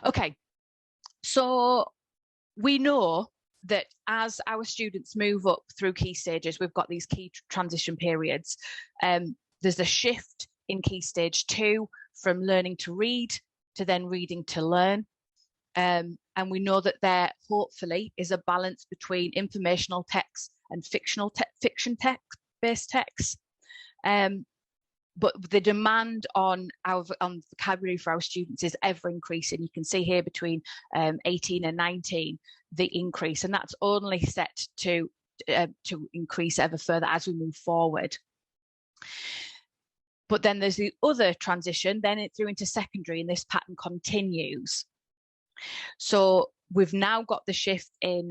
Okay, so we know that as our students move up through key stages, we've got these key transition periods. There's a shift in key stage 2 from learning to read to then reading to learn. And we know that there hopefully is a balance between informational text and fiction text-based texts. But the demand on vocabulary for our students is ever increasing. You can see here between 18 and 19 the increase, and that's only set to increase ever further as we move forward. But then there's the other transition, then through into secondary, and this pattern continues. So we've now got the shift in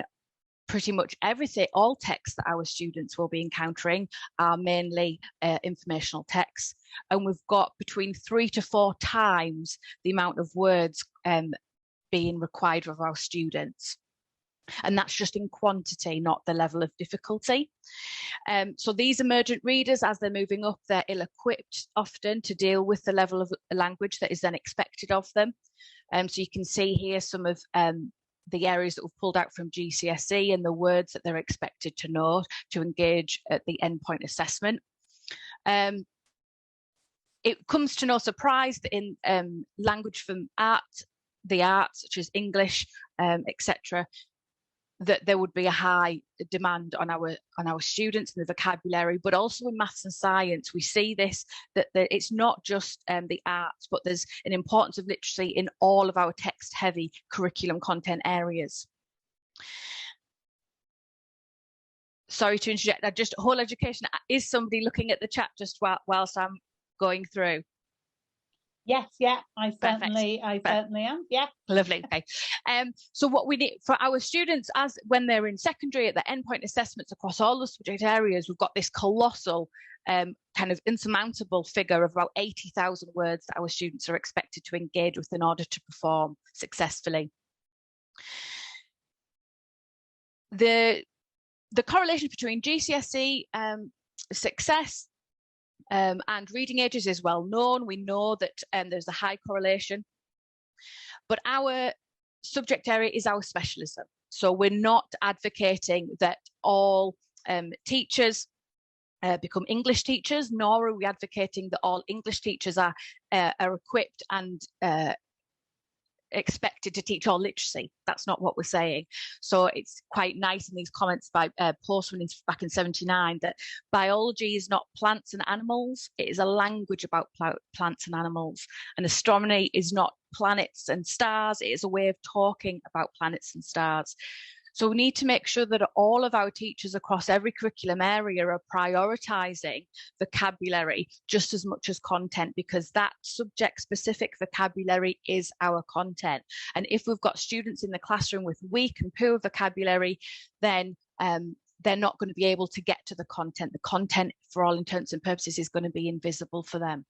pretty much everything. All texts that our students will be encountering are mainly informational texts, and we've got between 3 to 4 times the amount of words being required of our students. And that's just in quantity, not the level of difficulty. So these emergent readers, as they're moving up, they're ill-equipped often to deal with the level of language that is then expected of them. So you can see here some of the areas that we've pulled out from GCSE and the words that they're expected to know to engage at the endpoint assessment. It comes to no surprise that in language from the arts, such as English, etc., that there would be a high demand on our students and the vocabulary, but also in maths and science, we see this, that it's not just the arts, but there's an importance of literacy in all of our text-heavy curriculum content areas. Sorry to interject, just whole education, is somebody looking at the chat just whilst I'm going through? Yes, yeah, I certainly am. Yeah. Lovely. Okay. So what we need for our students, as when they're in secondary at the endpoint assessments across all the subject areas, we've got this colossal kind of insurmountable figure of about 80,000 words that our students are expected to engage with in order to perform successfully. The correlation between GCSE success and reading ages is well known. We know that there's a high correlation, but our subject area is our specialism. So we're not advocating that all teachers become English teachers, nor are we advocating that all English teachers are equipped and expected to teach all literacy. That's not what we're saying. So it's quite nice in these comments by Postman back in 79 that biology is not plants and animals, it is a language about plants and animals. And astronomy is not planets and stars, it is a way of talking about planets and stars. So we need to make sure that all of our teachers across every curriculum area are prioritising vocabulary just as much as content, because that subject-specific vocabulary is our content. And if we've got students in the classroom with weak and poor vocabulary, then they're not going to be able to get to the content. The content, for all intents and purposes, is going to be invisible for them.